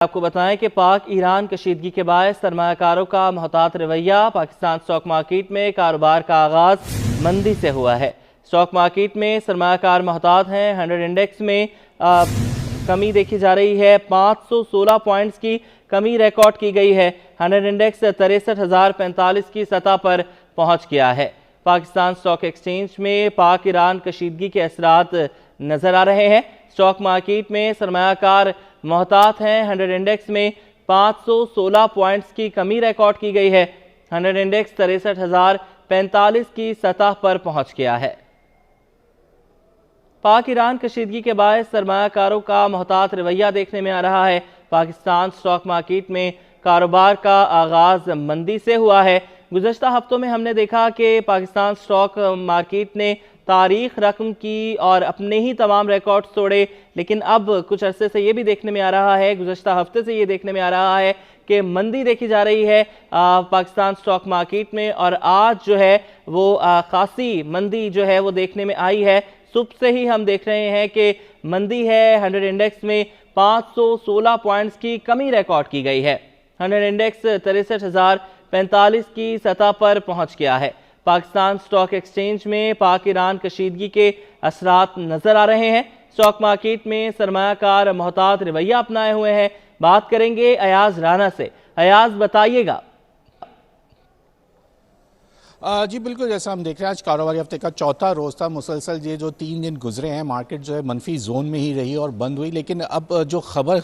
آپ کو بتائیں کہ پاک ایران کشیدگی کے باعث سرمایہ کاروں کا محتاط رویہ پاکستان سٹاک مارکیٹ میں کاروبار کا آغاز مندی سے ہوا ہے۔ سٹاک مارکیٹ میں سرمایہ کار محتاط ہیں۔ 100 انڈیکس میں کمی دیکھی جا رہی ہے۔ 516 پوائنٹس کی کمی ریکارڈ کی گئی ہے۔ 100 انڈیکس 63,045 کی سطح پر پہنچ گیا ہے۔ پاکستان سٹاک ایکسچینج میں پاک ایران کشیدگی کے اثرات نظر آ رہے ہیں۔ سٹاک مارکیٹ میں سرمایہ کار محتاط ہیں۔ 100 انڈیکس میں 516 پوائنٹس کی کمی ریکارڈ کی گئی ہے۔ 100 انڈیکس 63,045 کی سطح پر پہنچ گیا ہے۔ پاک ایران کشیدگی کے باعث سرمایہ کاروں کا محتاط رویہ دیکھنے میں آ رہا ہے۔ پاکستان سٹاک مارکیٹ میں کاروبار کا آغاز مندی سے ہوا ہے۔ گزشتہ ہفتوں میں ہم نے دیکھا کہ پاکستان سٹاک مارکیٹ نے تاریخ رقم کی اور اپنے ہی تمام ریکارڈ توڑے، لیکن اب کچھ عرصے سے یہ بھی دیکھنے میں آ رہا ہے، گزشتہ ہفتے سے یہ دیکھنے میں آ رہا ہے کہ مندی دیکھی جا رہی ہے پاکستان سٹاک مارکیٹ میں، اور آج جو ہے وہ خاصی مندی جو ہے وہ دیکھنے میں آئی ہے۔ صبح سے ہی ہم دیکھ رہے ہیں کہ مندی ہے۔ 100 انڈیکس میں 516 پوائنٹس کی کمی ریکارڈ کی گئی ہے۔ 100 انڈیکس 63,045 کی سطح پر پہنچ گیا ہے۔ پاکستان سٹاک ایکسچینج میں پاک ایران کشیدگی کے اثرات نظر آ رہے ہیں۔ سٹاک مارکیٹ میں سرمایہ کار محتاط رویہ اپنائے ہوئے ہیں۔ بات کریں گے ایاز رانا سے۔ ایاز بتائیے گا۔ جی بالکل، جیسا ہم دیکھ رہے ہیں آج کاروباری ہفتے کا چوتھا روز تھا۔ مسلسل یہ جو 3 دن گزرے ہیں مارکیٹ جو ہے منفی زون میں ہی رہی اور بند ہوئی، لیکن اب جو خبر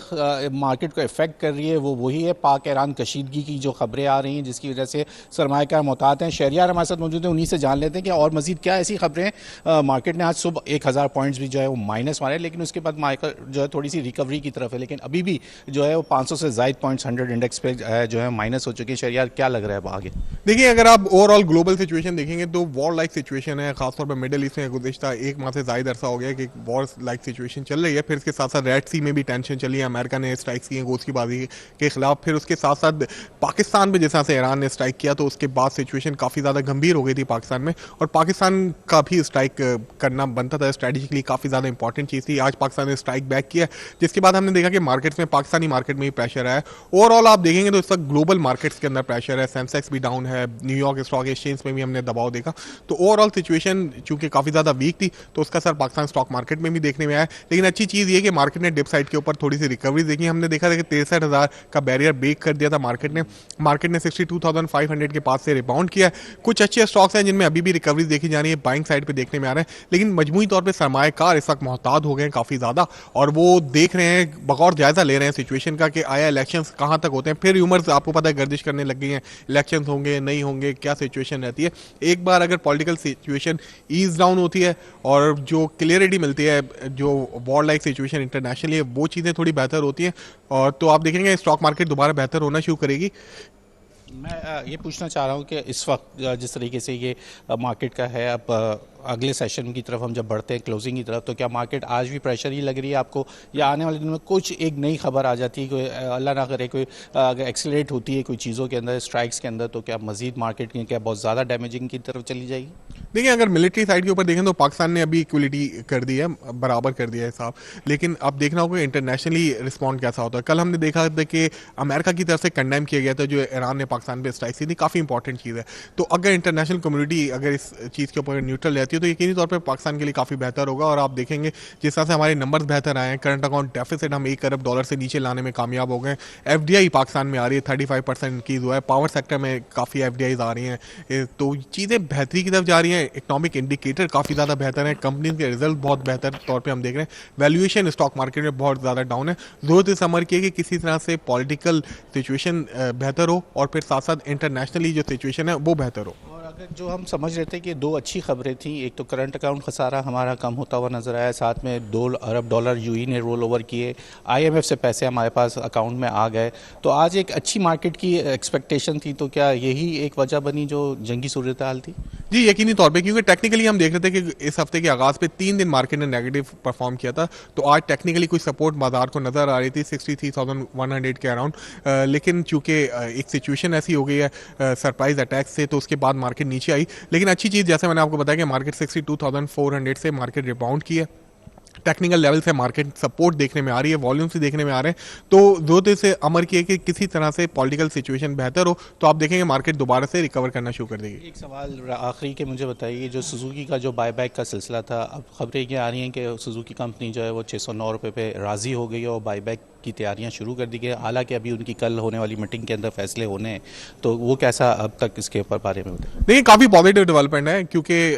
مارکیٹ کو افیکٹ کر رہی ہے وہ وہی ہے پاک ایران کشیدگی کی جو خبریں آ رہی ہیں، جس کی وجہ سے سرمایہ کار محتاط ہیں۔ شہریار ہمارے ساتھ موجود ہیں، انہی سے جان لیتے ہیں کہ اور مزید کیا ایسی خبریں ہیں۔ مارکیٹ نے آج صبح 1000 پوائنٹس بھی جو ہے وہ مائنس مارے، لیکن اس کے بعد مارکیٹ جو ہے تھوڑی سی ریکوری کی طرف ہے، لیکن ابھی بھی جو ہے وہ 500 سے زائد پوائنٹس 100 انڈیکس پہ جو ہے مائنس ہو چکے ہیں۔ شہریار کیا لگ رہا ہے اب آگے؟ دیکھیے، اگر آپ اوور آل گلوبل سچویشن دیکھیں گے تو وار لائک سچویشن ہے، خاص طور پہ مڈل ایسٹ میں گزشتہ 1 ماہ سے زائد عرصہ ہو گیا کہ وار لائک سچویشن چل رہی ہے۔ پھر اس کے ساتھ ساتھ ریڈ سی میں بھی ٹینشن چلی ہے، امریکہ نے اسٹرائکس کی ہیں گوشت کی بازی کے خلاف، پھر اس کے ساتھ ساتھ پاکستان پہ جس طرح سے ایران نے اسٹرائک کیا تو اس کے بعد سچویشن کافی زیادہ گمبھیر ہو گئی تھی پاکستان میں، اور پاکستان کا بھی اسٹرائک کرنا بنتا تھا، اسٹریٹجیکلی کافی زیادہ امپورٹنٹ چیز تھی۔ آج پاکستان نے اسٹرائک بیک کیا، جس کے بعد ہم نے دیکھا کہ مارکیٹس میں پاکستانی مارکیٹ میں بھی پریشر آیا۔ اوور آل آپ دیکھیں گے تو اس وقت گلوبل مارکیٹس کے اندر پریشر ہے، سینسیکس بھی ڈاؤن ہے، نیو یارک اسٹاک ایکسچینج میں بھی ہم نے دباؤ دیکھا۔ تو اوور آل سچویشن چونکہ کافی زیادہ ویک تھی تو اس کا اثر پاکستان سٹاک مارکیٹ میں بھی دیکھنے میں آیا، لیکن اچھی چیز یہ کہ مارکیٹ نے ڈپ سائڈ کے اوپر تھوڑی سی ریکوری دیکھی۔ ہم نے دیکھا تھا کہ 63,000 کا بیریئر بریک کر دیا تھا مارکیٹ نے 62,500 کے پاس سے ریباؤنڈ کیا ہے۔ کچھ اچھے اسٹاکس ہیں جن میں ابھی بھی ریکوری دیکھی جا رہی ہے، بائنگ سائڈ پہ دیکھنے میں آ رہے ہیں، لیکن مجموعی طور پہ سرمایہ کار اس وقت محتاط ہو گئے ہیں کافی زیادہ، اور وہ دیکھ رہے ہیں، بغور جائزہ لے رہے ہیں سچویشن کا کہ آیا الیکشنز کہاں تک ہوتے ہیں۔ پھر ریومرز آپ کو پتہ ہے گردش کرنے لگ گئی ہیں، الیکشنز ہوں گے نہیں ہوں گے، کیا سچویشن رہتی ہے۔ ایک بار اگر پولیٹیکل سچویشن ایز ڈاؤن ہوتی ہے اور جو کلیئرٹی ملتی ہے، جو وار لائک سچویشن انٹرنیشنلی ہے، وہ چیزیں تھوڑی بہتر ہوتی ہیں، اور تو آپ دیکھیں گے اسٹاک مارکیٹ دوبارہ بہتر ہونا شروع کرے گی۔ میں یہ پوچھنا چاہ رہا ہوں کہ اس وقت جس طریقے سے یہ مارکیٹ کا ہے، اب اگلے سیشن کی طرف ہم جب بڑھتے ہیں کلوزنگ کی طرف، تو کیا مارکیٹ آج بھی پریشر ہی لگ رہی ہے آپ کو، یا آنے والے دنوں میں کچھ ایک نئی خبر آ جاتی ہے، کوئی اللہ نہ کرے کوئی اگر ایکسیلریٹ ہوتی ہے کوئی چیزوں کے اندر، اسٹرائکس کے اندر، تو کیا مزید مارکیٹ کی کیا بہت زیادہ ڈیمیجنگ کی طرف چلی جائے گی؟ دیکھیں، اگر ملٹری سائڈ کے اوپر دیکھیں تو پاکستان نے ابھی ایکولیٹی کر دی ہے، برابر کر دیا ہے حساب، لیکن اب دیکھنا ہوگا انٹرنیشنلی رسپونڈ کیسا ہوتا ہے۔ کل ہم نے دیکھا تھا کہ امریکہ کی طرف سے کنڈیم کیا گیا تھا جو ایران نے پاکستان پہ اسٹرائک کی تھی، کافی امپورٹنٹ چیز ہے۔ تو اگر انٹرنیشنل کمیونٹی اگر اس چیز کے اوپر نیوٹرل رہتی ہے تو یقینی طور پہ پاکستان کے لیے کافی بہتر ہوگا، اور آپ دیکھیں گے جس طرح سے ہمارے نمبرز بہتر آئے ہیں، کرنٹ اکاؤنٹ ڈیفیسٹ ہم $1 ارب سے نیچے لانے میں کامیاب ہو گئے ہیں، FDI پاکستان میں آ رہی ہے 35% انکریز ہوا ہے، پاور سیکٹر میں کافی FDIs آ رہی ہیں، تو چیزیں بہتری کی طرف جا رہی ہیں، اکنامک انڈیکیٹر کافی زیادہ بہتر ہیں، کمپنیز کے رزلٹ بہت بہتر طور پہ ہم دیکھ رہے ہیں، ویلیویشن اسٹاک مارکیٹ میں بہت زیادہ ڈاؤن ہے۔ ضرورت اس عمر کی ہے کہ کسی طرح سے پولیٹیکل سچویشن بہتر ہو اور پھر ساتھ ساتھ انٹرنیشنلی جو سچویشن ہے وہ بہتر ہو۔ اگر جو ہم سمجھ رہے تھے کہ 2 اچھی خبریں تھیں، ایک تو کرنٹ اکاؤنٹ خسارہ ہمارا کم ہوتا ہوا نظر آیا، ساتھ میں $2 ارب UAE نے رول اوور کیے، IMF سے پیسے ہمارے پاس اکاؤنٹ میں آ گئے، تو آج ایک اچھی مارکیٹ کی ایکسپیکٹیشن تھی، تو کیا یہی ایک وجہ بنی جو جنگی صورتحال تھی؟ جی یقینی طور پہ، کیونکہ ٹیکنیکلی ہم دیکھ رہے تھے کہ اس ہفتے کے آغاز پہ 3 دن مارکیٹ نے نیگیٹو پرفارم کیا تھا، تو آج ٹیکنیکلی کوئی سپورٹ بازار کو نظر آ رہی تھی 63,100 کے اراؤنڈ، لیکن چونکہ ایک سچویشن ایسی ہو گئی ہے سرپرائز اٹیک سے، تو اس کے بعد مارکیٹ نیچے آئی، لیکن اچھی چیز جیسے میں نے آپ کو بتایا کہ مارکیٹ 62,400 سے مارکیٹ ریباؤنڈ کی ہے۔ टेक्निकल लेवल से मार्केट सपोर्ट देखने में आ रही है, वॉल्यूम्स भी देखने में आ रहे हैं, तो ज़रूरत से अमर की है कि किसी तरह से पॉलिटिकल सिचुएशन बेहतर हो तो आप देखेंगे मार्केट दोबारा से रिकवर करना शुरू कर देगी। एक सवाल आखिरी के मुझे बताइए, जो सुजुकी का जो बायबैक का सिलसिला था, अब खबरें ये आ रही हैं कि सुजुकी कंपनी जो है वो 609 रुपये पे राज़ी हो गई है और बायबैक की तैयारियां शुरू कर दी गई, हालांकि अभी उनकी कल होने वाली मीटिंग के अंदर फैसले होने हैं, तो वो कैसा अब तक इसके ऊपर बारे में बताइए। देखिए काफ़ी पॉजिटिव डेवलपमेंट है, क्योंकि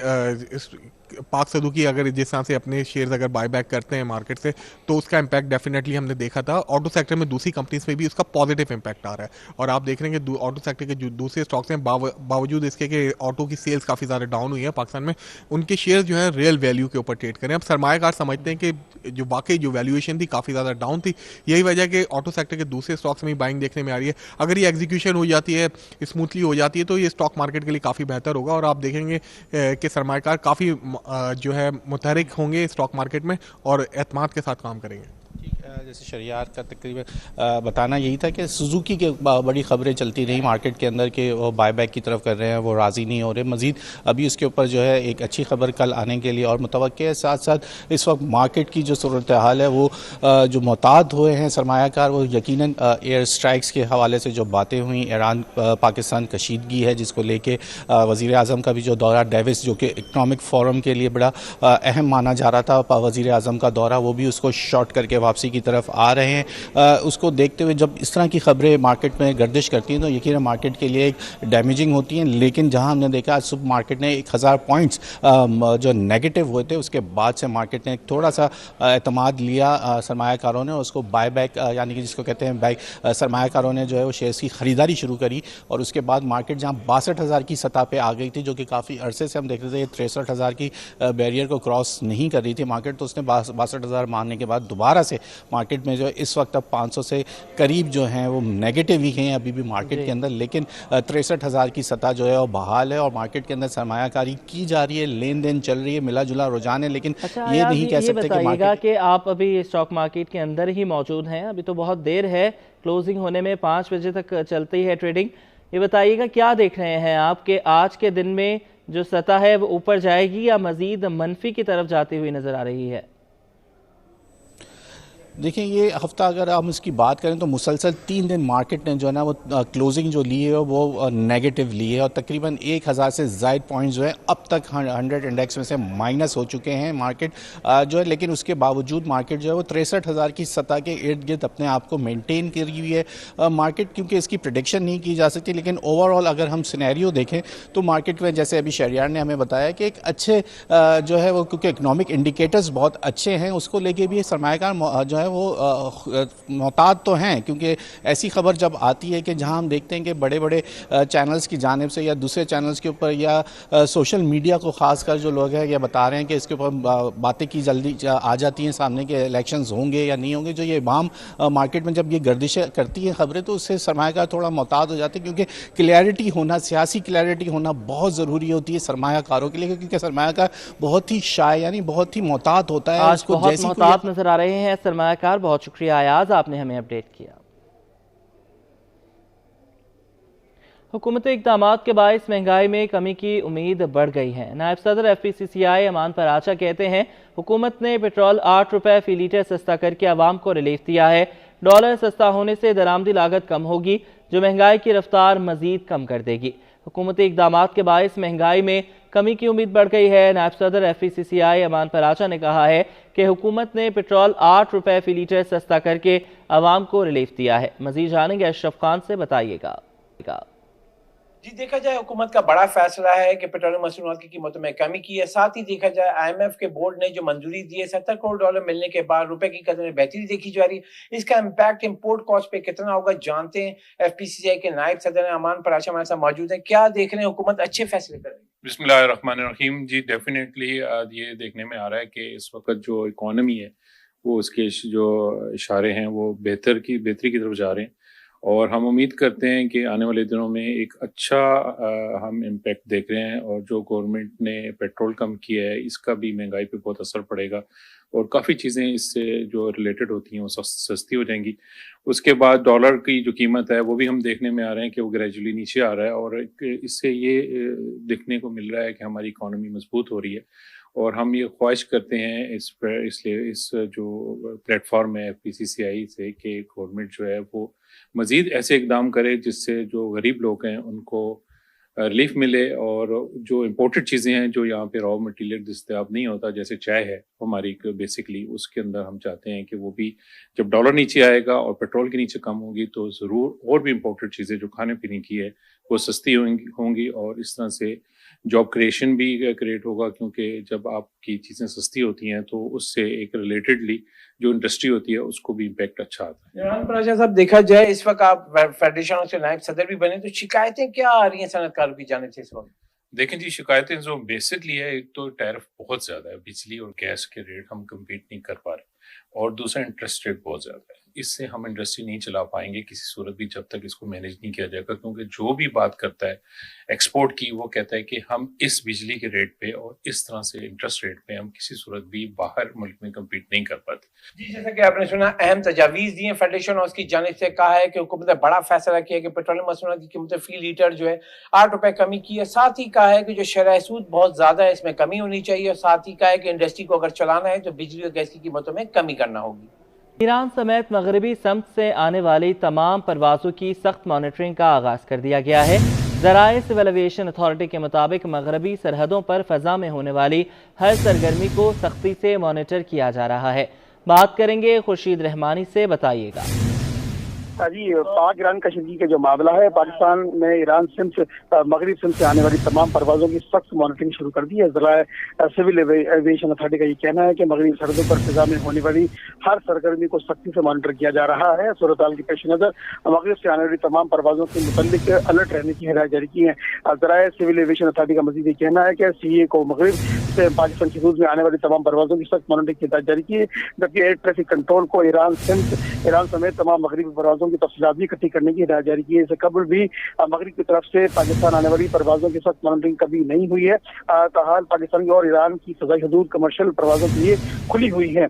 पाक सदुकी अगर जिस तरह से अपने शेयर्स अगर बाय बैक करते हैं मार्केट से तो उसका इम्पैक्ट डेफिनेटली हमने देखा था। ऑटो सेक्टर में दूसरी कंपनीज में भी उसका पॉजिटिव इम्पैक्ट आ रहा है, और आप देख रहे हैं कि ऑटो सेक्टर के जो दूसरे स्टॉक्स हैं बावजूद इसके कि ऑटो की सेल्स काफ़ी ज़्यादा डाउन हुई है पाकिस्तान में, उनके शेयर्स जो है रियल वैल्यू के ऊपर ट्रेड करें। अब सरमायाकार समझते हैं कि जो वाकई जो वैल्यूएशन थी काफ़ी ज़्यादा डाउन थी, यही वजह है कि ऑटो सेक्टर के दूसरे स्टॉक्स में बाइंग देखने में आ रही है। अगर ये एग्जीक्यूशन हो जाती है, स्मूथली हो जाती है, तो ये स्टॉक मार्केट के लिए काफ़ी बेहतर होगा, और आप देखेंगे कि सरमायाकार काफ़ी जो है मुतहरिक होंगे स्टॉक मार्केट में और एतमाद के साथ काम करेंगे। जैसे शरियार का तकरीबन बताना यही था कि सुजुकी के बड़ी खबरें चलती रही मार्केट के अंदर कि वो बायबैक की तरफ कर रहे हैं, वो राज़ी नहीं हो रहे। मज़ीद अभी उसके ऊपर जो है एक अच्छी खबर कल आने के लिए और मुतवक्के है। साथ साथ इस वक्त मार्केट की जो सूरत हाल है वो जो मोहतात हुए हैं सरमायाकार, वो यकीनन एयर स्ट्राइक्स के हवाले से जो बातें हुई, ईरान पाकिस्तान कशीदगी है जिसको लेके वज़ीर आज़म का भी जो दौरा डेविस जो कि इकनॉमिक फोरम के लिए बड़ा अहम माना जा रहा था, वज़ीर आज़म का दौरा, वो भी उसको शॉर्ट करके वापसी की तरफ आ रहे हैं। उसको देखते हुए जब इस तरह की खबरें मार्केट में गर्दिश करती हैं तो यकीन मार्केट के लिए एक डैमेजिंग होती हैं। लेकिन जहां हमने देखा आज सुबह मार्केट ने 1000 पॉइंट्स जो नेगेटिव हुए थे, उसके बाद से मार्केट ने थोड़ा सा एतमाद लिया सरमायाकारों ने, उसको बाय बैक यानी कि जिसको कहते हैं बैक, सरमायाकारों ने जो है वो शेयर्स की ख़रीदारी शुरू करी, और उसके बाद मार्केट जहां 62,000 की सतह पे आ गई थी, जो कि काफ़ी अरसे से हम देख रहे थे, ये 63,000 की बैरियर को क्रॉस नहीं कर रही थी मार्केट, तो उसने 62,000 मानने के बाद दोबारा से मार्केट में जो है इस वक्त अब 500 से करीब जो हैं वो नेगेटिव ही हैं अभी भी मार्केट के अंदर, लेकिन 63,000 की सतह जो है वो बहाल है और मार्केट के अंदर सरमायाकारी की जा रही है, लेन देन चल रही है, मिला जुला रुझान है। लेकिन ये नहीं कह सकते कि मार्केट कि आप अभी स्टॉक मार्केट के अंदर ही मौजूद हैं, अभी तो बहुत देर है, क्लोजिंग होने में 5 बजे तक चलती है ट्रेडिंग। ये बताइएगा क्या देख रहे हैं आप कि आज के दिन में जो सतह है वो ऊपर जाएगी या मजीद मनफी की तरफ जाती हुई नजर आ रही है? देखिए ये हफ्ता अगर हम इसकी बात करें तो मुसलसल 3 दिन मार्केट ने जो है ना वो क्लोजिंग जो ली है वो नेगेटिव ली है, और तकरीबन 1000 से ज़ायद पॉइंट्स जो है अब तक 100 इंडेक्स में से माइनस हो चुके हैं मार्केट जो है। लेकिन उसके बावजूद मार्केट जो है वो 63,000 की सतह के इर्द गिर्द अपने आप को मेनटेन करी हुई है मार्केट, क्योंकि इसकी प्रेडिक्शन नहीं की जा सकती। लेकिन ओवरऑल अगर हम सिनेरियो देखें तो मार्केट में जैसे अभी शहरियार ने हमें बताया कि एक अच्छे जो है वो, क्योंकि इकनॉमिक इंडिकेटर्स बहुत अच्छे हैं, उसको लेके भी सरमायाकार जो है वो मोहतात तो हैं, क्योंकि ऐसी खबर जब आती है कि जहां हम देखते हैं कि बड़े बड़े चैनल्स की जानिब से या दूसरे चैनल्स के ऊपर या सोशल मीडिया को खासकर जो लोग हैं ये बता रहे हैं कि इसके ऊपर बातें की जल्दी आ जाती हैं सामने के इलेक्शंस होंगे या नहीं होंगे, जो ये इमाम मार्केट में जब ये गर्दिशें करती हैं खबरें तो उससे सरमायाकार थोड़ा मोहतात हो जाते हैं, क्योंकि क्लैरिटी होना, सियासी क्लैरिटी होना बहुत ज़रूरी होती है सरमायाकारों के लिए, क्योंकि सरमायाकार बहुत ही शाय यानी बहुत ही मोहतात होता है। आज बहुत मोहतात नजर आ रहे हैं सरमायाकार। बहुत शुक्रिया अयाज, आपने हमें अपडेट किया। हुकूमती इक़दामात के बायस महंगाई में कमी की उम्मीद बढ़ गई है। नायब सदर FPCCI अमान पराचा कहते हैं हुकूमत ने पेट्रोल 8 रुपए फी लीटर सस्ता करके आवाम को रिलीफ दिया है। डॉलर सस्ता होने से दरामदी लागत कम होगी, जो महंगाई की रफ्तार मजीद कम कर देगी। हुकूमती इक़दामात के बायस महंगाई में कमी की उम्मीद बढ़ गई है। नायब सदर FPCCI अमान पराचा ने कहा है कि हुकूमत ने पेट्रोल 8 रुपए फी लीटर सस्ता करके आवाम को रिलीफ दिया है। मजीद जानेंगे अशरफ खान से, बताइएगा। जी, देखा जाए हुकूमत का बड़ा फैसला है कि पेट्रोलियम मसनूआत की कीमतों में कमी की है। साथ ही देखा जाए IMF के बोर्ड ने जो मंजूरी दी है, $70 करोड़ मिलने के बाद रुपए की कदर में बेहतरी देखी जा रही है। इसका इम्पैक्ट इंपोर्ट कॉस्ट पे कितना होगा जानते हैं। FPCCI के नायब सदर अमान पराचा हमारे साथ मौजूद है। क्या देख रहे हैं, हुकूमत अच्छे फैसले कर रही है? बिस्मिल्लाहिर्रहमानिर्रहीम। जी डेफिनेटली ये देखने में आ रहा है कि इस वक्त जो इकोनॉमी है वो उसके जो इशारे हैं वो बेहतरी की तरफ जा रहे हैं, और हम उम्मीद करते हैं कि आने वाले दिनों में एक अच्छा हम इम्पैक्ट देख रहे हैं। और जो गवर्नमेंट ने पेट्रोल कम किया है इसका भी महंगाई पे बहुत असर पड़ेगा, और काफ़ी चीज़ें इससे जो रिलेटेड होती हैं वो सस्ती हो जाएंगी। उसके बाद डॉलर की जो कीमत है वो भी हम देखने में आ रहे हैं कि वो ग्रेजुअली नीचे आ रहा है, और इससे ये देखने को मिल रहा है कि हमारी इकॉनमी मजबूत हो रही है। اور ہم یہ خواہش کرتے ہیں اس لیے اس جو پلیٹ فارم ہے PCCI سے کہ گورنمنٹ جو ہے وہ مزید ایسے اقدام کرے جس سے جو غریب لوگ ہیں ان کو ریلیف ملے، اور جو امپورٹڈ چیزیں ہیں جو یہاں پہ راؤ مٹیریل دستیاب نہیں ہوتا، جیسے چائے ہے ہماری بیسکلی، اس کے اندر ہم چاہتے ہیں کہ وہ بھی جب ڈالر نیچے آئے گا اور پیٹرول کے نیچے کم ہوگی تو ضرور اور بھی امپورٹڈ چیزیں جو کھانے پینے کی ہے وہ سستی ہوں گی، اور اس طرح سے جاب کریشن بھی کریٹ ہوگا، کیونکہ جب آپ کی چیزیں سستی ہوتی ہیں تو اس سے ایک ریلیٹڈلی جو انڈسٹری ہوتی ہے اس کو بھی امپیکٹ اچھا آتا ہے۔ عمران پراشا صاحب، دیکھا جائے اس وقت آپ فیڈریشن سے نائب صدر بھی بنے، تو شکایتیں کیا آ رہی ہیں صنعت کاروں کی جانب سے اس وقت؟ دیکھیں جی، شکایتیں جو بیسکلی ہے، ایک تو ٹیرف بہت زیادہ ہے، بجلی اور گیس کے ریٹ ہم کمپیٹ نہیں کر پا رہے، اور دوسرا انٹرسٹ ریٹ بہت زیادہ ہے۔ اس سے ہم انڈسٹری نہیں چلا پائیں گے کسی صورت بھی جب تک اس کو مینیج نہیں کیا جائے گا، کیونکہ جو بھی بات کرتا ہے ایکسپورٹ کی وہ کہتا ہے کہ ہم اس بجلی کے ریٹ پہ اور اس طرح سے انٹرسٹ ریٹ پہ ہم کسی صورت بھی باہر ملک میں کمپیٹ نہیں کر پاتے۔ جی، جیسا کہ آپ نے سنا، اہم تجاویز دی ہیں فیڈریشن اور اس کی جانب سے، کہا ہے کہ حکومت نے بڑا فیصلہ کیا کہ پیٹرولیم مصنوعات کی قیمت فی لیٹر جو ہے 8 روپے کمی کی ہے، ساتھ ہی کہا ہے کہ جو شرح سود بہت زیادہ ہے اس میں کمی ہونی چاہیے، اور ساتھ ہی کہا ہے کہ انڈسٹری کو اگر چلانا ہے تو بجلی اور گیس کی قیمتوں میں کمی کرنا ہوگی۔ ایران سمیت مغربی سمت سے آنے والی تمام پروازوں کی سخت مانیٹرنگ کا آغاز کر دیا گیا ہے۔ ذرائع سول ایویشن اتھارٹی کے مطابق مغربی سرحدوں پر فضا میں ہونے والی ہر سرگرمی کو سختی سے مانیٹر کیا جا رہا ہے۔ بات کریں گے خورشید رحمانی سے، بتائیے گا۔ جی، پاک ایران کشیدگی کا جو معاملہ ہے، پاکستان نے ایران مغرب سندھ سے آنے والی تمام پروازوں کی سخت مانیٹرنگ شروع کر دی ہے۔ ذرائع سول ایویشن اتھارٹی کا یہ کہنا ہے کہ مغربی سرحدوں پر فضا میں ہونے والی ہر سرگرمی کو سختی سے مانیٹر کیا جا رہا ہے۔ صورتحال کے پیش نظر مغرب سے آنے والی تمام پروازوں کے متعلق الرٹ رہنے کی ہدایت جاری کی ہے۔ ذرائع سول ایویشن اتھارٹی کا مزید یہ کہنا ہے کہ CA کو مغرب سے پاکستان کی حدود میں آنے والی تمام پروازوں کی سخت مانیٹرنگ کی ہدایت جاری کی ہے، جبکہ ایئر ٹریفک کنٹرول کو ایران سمیت تمام مغربی پروازوں کی تفصیلات بھی اکٹھی کرنے کی ہدایت جاری کی ہے۔ اس سے قبل بھی مغرب کی طرف سے پاکستان آنے والی پروازوں کی سخت مانیٹرنگ کبھی نہیں ہوئی ہے۔ تاحال پاکستان کی اور ایران کی فضائی حدود کمرشل پروازوں کے لیے کھلی ہوئی ہے۔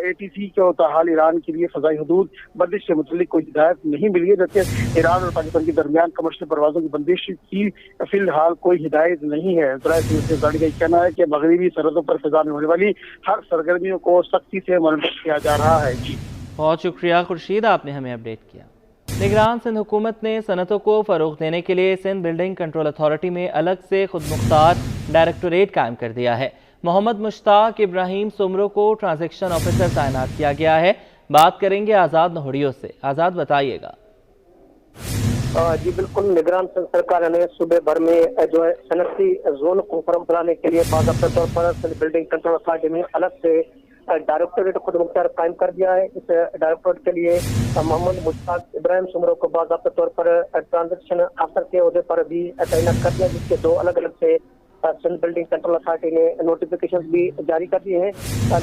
ATC کو تاحال ایران کے لیے فضائی حدود بندش سے متعلق کوئی ہدایت نہیں ملی ہے، جبکہ ایران اور پاکستان کے درمیان کمرشل پروازوں کی بندش کی فی الحال کوئی ہدایت نہیں ہے۔ ذرائع کا کہنا ہے کہ مغربی سرحدوں پر فضا میں ہونے والی ہر سرگرمیوں کو سختی سے مانیٹر کیا جا رہا ہے۔ جی، بہت شکریہ خورشید، آپ نے ہمیں اپڈیٹ کیا۔ نگران سندھ حکومت نے صنعتوں کو فروغ دینے کے لیے سندھ بلڈنگ کنٹرول اتھارٹی میں الگ سے خود مختار ڈائریکٹوریٹ قائم کر دیا ہے۔ محمد مشتاق ابراہیم سمرو کو ٹرانزیکشن آفیسر تعینات کیا گیا ہے۔ بات کریں گے آزاد نہوڑیوں سے۔ آزاد، بتائیے گا۔ جی بالکل، نگران سندھ سرکار نے صوبے بھر میں جو ہے صنعتی زون کو فراہم کرانے کے لیے باضابطہ طور پر سندھ بلڈنگ کنٹرول اتھارٹی میں الگ سے ڈائریکٹوریٹ خود مختار قائم کر دیا ہے۔ اس ڈائریکٹوریٹ کے لیے محمد مشتاق ابراہیم سمرو کو باضابطہ طور پر ٹرانزیکشن افسر کے عہدے پر بھی تعینات کر دیا، جس کے 2 الگ الگ سے سندھ بلڈنگ کنٹرول اتھارٹی نے نوٹیفیکیشن بھی جاری کر دیے ہیں۔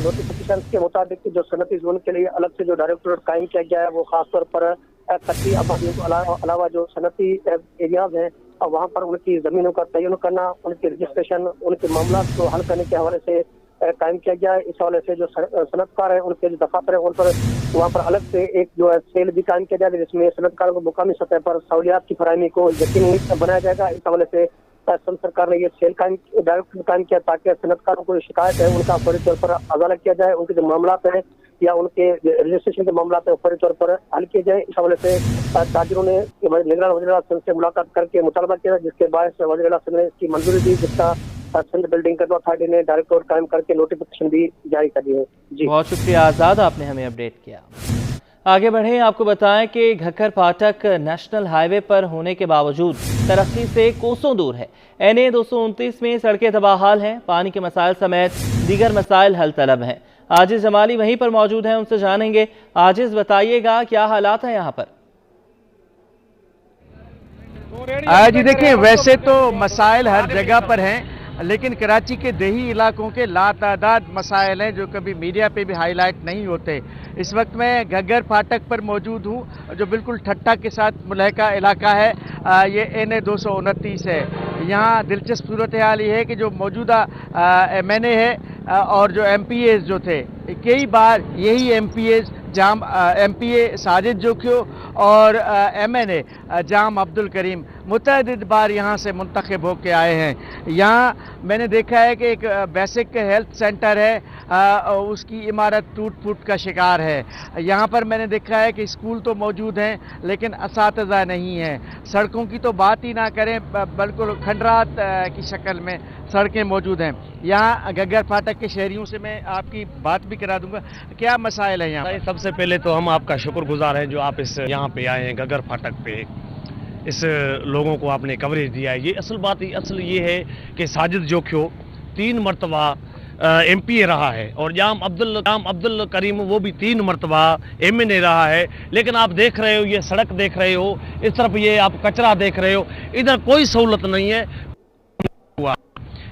نوٹیفیکیشن کے مطابق جو صنعتی زون کے لیے الگ سے جو ڈائریکٹوریٹ قائم کیا گیا ہے وہ خاص طور پر کچی آبادیوں کے علاوہ جو صنعتی ایریاز ہیں وہاں پر ان کی زمینوں کا تعین کرنا، ان کی رجسٹریشن، ان کے معاملات کو حل کرنے کے حوالے سے قائم کیا گیا ہے۔ اس حوالے سے جو صنعت کار ہیں ان کے جو دفاتر ہیں ان پر وہاں پر الگ سے ایک جو ہے سیل بھی قائم کیا جائے گا، جس میں صنعت کاروں کو مقامی سطح پر سہولیات کی فراہمی کو یقینی بنایا جائے گا۔ اس حوالے سے سندھ سرکار نے یہ سیل ڈائریکٹوریٹ قائم کیا تاکہ صنعت کاروں کو شکایت ہے ان کا فوری طور پر ازالہ کیا جائے، ان کے جو معاملات ہیں یا ان کے رجسٹریشن کے معاملات ہیں فوری طور پر حل کیے جائیں۔ اس حوالے سے تاجروں نے نگران وزیر اعلیٰ سندھ سے ملاقات کر کے مطالبہ کیا، جس کے باعث وزیر اعلیٰ سندھ نے اس کی منظوری دی، جس کا سندھ بلڈنگ کنٹرول اتھارٹی نے ڈائریکٹوریٹ قائم کر کے نوٹیفیکیشن بھی جاری کر دی ہے۔ جی بہت شکریہ آزاد، آپ نے ہمیں اپڈیٹ کیا۔ آگے بڑھیں، آپ کو بتائیں کہ گھگر پھاٹک نیشنل ہائی وے پر ہونے کے باوجود ترقی سے کوسوں دور ہے۔ NA 229 میں سڑکیں تباہ حال ہیں، پانی کے مسائل سمیت دیگر مسائل حل طلب ہیں۔ عاجز جمالی وہیں پر موجود ہیں، ان سے جانیں گے۔ عاجز، بتائیے گا کیا حالات ہیں یہاں پر؟ جی دیکھیں، ویسے تو مسائل ہر جگہ پر ہیں، لیکن کراچی کے دیہی علاقوں کے لاتعداد مسائل ہیں جو کبھی میڈیا پہ بھی ہائی لائٹ نہیں ہوتے۔ اس وقت میں گھگر پھاٹک پر موجود ہوں، جو بالکل ٹھٹھا کے ساتھ ملحقہ علاقہ ہے۔ یہ NA 229 ہے۔ یہاں دلچسپ صورتحال یہ ہے کہ جو موجودہ MNA ہے اور جو MPAs جو تھے، کئی بار یہی MPAs जाम MPA साजिद जोखियो और MNA जाम अब्दुल करीम मुतअद्दिद बार यहाँ से मुंतखब होकर आए हैं। यहाँ मैंने देखा है कि एक बेसिक हेल्थ सेंटर है, उसकी इमारत टूट फूट का शिकार है। यहाँ पर मैंने देखा है कि स्कूल तो मौजूद हैं लेकिन असातिज़ा नहीं हैं। सड़कों की तो बात ही ना करें, बिल्कुल खंडरात की शक्ल में सड़कें मौजूद हैं। यहाँ गग्गर फाटक के शहरियों से मैं आपकी बात भी करा दूंगा, क्या मसाइल है यहाँ? सबसे पहले तो हम आपका शुक्रगुजार हैं जो आप इस यहाँ पे आए हैं गग्गर फाटक पे, इस लोगों को आपने कवरेज दिया है। ये असल ये है कि साजिद जोखियो 3 मरतबा MPA रहा है और जाम अब्दुल करीम वो भी 3 मरतबा MNA रहा है। लेकिन आप देख रहे हो, ये सड़क देख रहे हो, इस तरफ ये आप कचरा देख रहे हो, इधर कोई सहूलत नहीं है।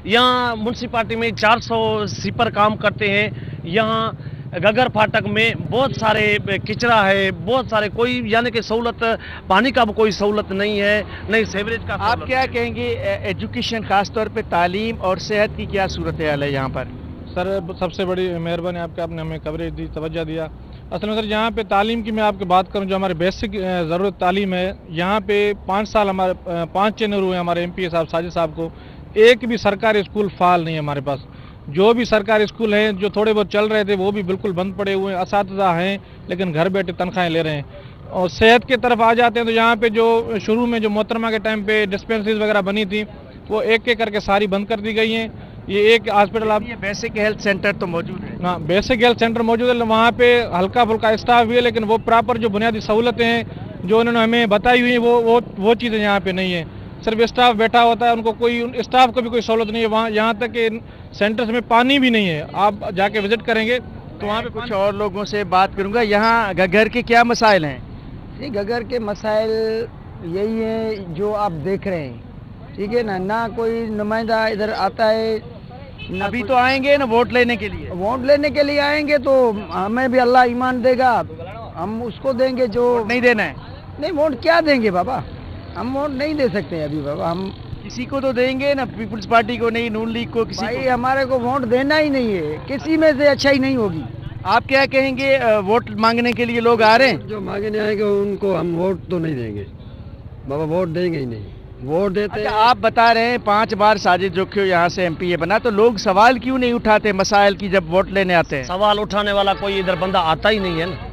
यहाँ म्यूनसिपालिटी में 400 स्वीपर काम करते हैं। यहाँ गग्गर फाटक में बहुत सारे किचरा है, बहुत सारे कोई यानी कि सहूलत, पानी का भी कोई सहूलत नहीं है, नहीं सीवरेज का। आप क्या कहेंगे एजुकेशन, खास तौर पे तालीम और सेहत की क्या सूरत हाल है यहाँ पर? सर सबसे बड़ी मेहरबानी आपके, आपने हमें कवरेज दी, तवज्जो दिया। असल में सर यहाँ पे तालीम की मैं आपकी बात करूँ, जो हमारे बेसिक ज़रूरत तालीम है, यहाँ पे 5 साल हमारे 5 चेंबर हुए हमारे MPA साहब साजिद साहब को, एक भी सरकारी स्कूल फाल नहीं है हमारे पास। जो भी सरकारी स्कूल हैं जो थोड़े बहुत चल रहे थे वो भी बिल्कुल बंद पड़े हुए हैं। असातिज़ा हैं लेकिन घर बैठे तनख्वाहें ले रहे हैं। और सेहत की तरफ आ जाते हैं तो यहाँ पे जो शुरू में जो मोहतरमा के टाइम पे डिस्पेंसरीज वगैरह बनी थी वो एक एक करके सारी बंद कर दी गई हैं। ये एक हॉस्पिटल आप, बेसिक हेल्थ सेंटर तो मौजूद है ना? बेसिक हेल्थ सेंटर मौजूद है, वहाँ पे हल्का फुल्का स्टाफ भी है लेकिन वो प्रॉपर जो बुनियादी सहूलतें हैं जो उन्होंने हमें बताई हुई हैं वो चीज़ें यहाँ पे नहीं है। सिर्फ स्टाफ बैठा होता है, उनको कोई स्टाफ को भी कोई सहूलत नहीं है। वहाँ यहाँ तक कि सेंटर्स में पानी भी नहीं है। आप जाके विजिट करेंगे तो वहाँ पे कुछ और लोगों से बात करूँगा। यहाँ गग्गर के क्या मसाइल हैं? जी गग्गर के मसाइल यही है जो आप देख रहे हैं, ठीक है ना। ना कोई नुमाइंदा इधर आता है, अभी तो आएंगे ना वोट लेने के लिए। वोट लेने के लिए आएंगे तो हमें भी अल्लाह ईमान देगा, हम उसको देंगे जो नहीं देना है। नहीं वोट क्या देंगे बाबा, हम वोट नहीं दे सकते अभी बाबा। हम किसी को तो देंगे ना, पीपल्स पार्टी को नहीं, नून लीग को, किसी भाई को। हमारे को वोट देना ही नहीं है, किसी में से अच्छा ही नहीं होगी। आप क्या कहेंगे, वोट मांगने के लिए लोग आ रहे हैं? जो मांगने आएंगे उनको हम वोट तो नहीं देंगे बाबा, वोट देंगे ही नहीं। वोट देते अच्छा, आप बता रहे हैं 5 बार साजिद जोखियो यहाँ से MPA बना, तो लोग सवाल क्यों नहीं उठाते मसाइल की जब वोट लेने आते हैं? सवाल उठाने वाला कोई इधर बंदा आता ही नहीं है ना।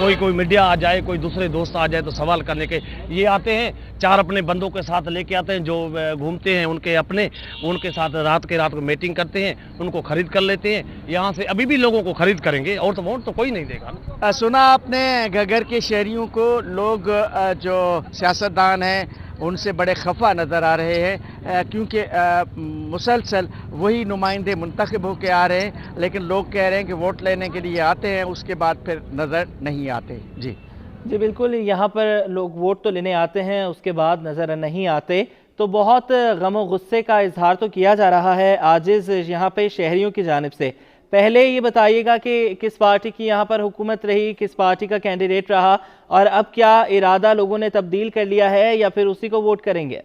कोई मीडिया आ जाए, कोई दूसरे दोस्त आ जाए तो सवाल करने के ये आते हैं। 4 अपने बंदों के साथ लेके आते हैं जो घूमते हैं, उनके साथ रात को मीटिंग करते हैं, उनको खरीद कर लेते हैं। यहाँ से अभी भी लोगों को खरीद करेंगे और तो वोट तो कोई नहीं देगा ना। सुना आपने गग्गर के शहरियों को, लोग जो सियासतदान हैं उनसे बड़े खफा नज़र आ रहे हैं क्योंकि मुसलसल वही नुमाइंदे मुंतखब होकर आ रहे हैं, लेकिन लोग कह रहे हैं कि वोट लेने के लिए आते हैं उसके बाद फिर नज़र नहीं आते। जी बिल्कुल, यहाँ पर लोग वोट तो लेने आते हैं उसके बाद नज़र नहीं आते। तो बहुत गम गुस्से का इजहार तो किया जा रहा है आजिज़ यहाँ पे शहरियों की जानिब से। पहले ये बताइएगा कि किस पार्टी की यहाँ पर हुकूमत रही, किस पार्टी का कैंडिडेट रहा, और अब क्या इरादा लोगों ने तब्दील कर लिया है या फिर उसी को वोट करेंगे?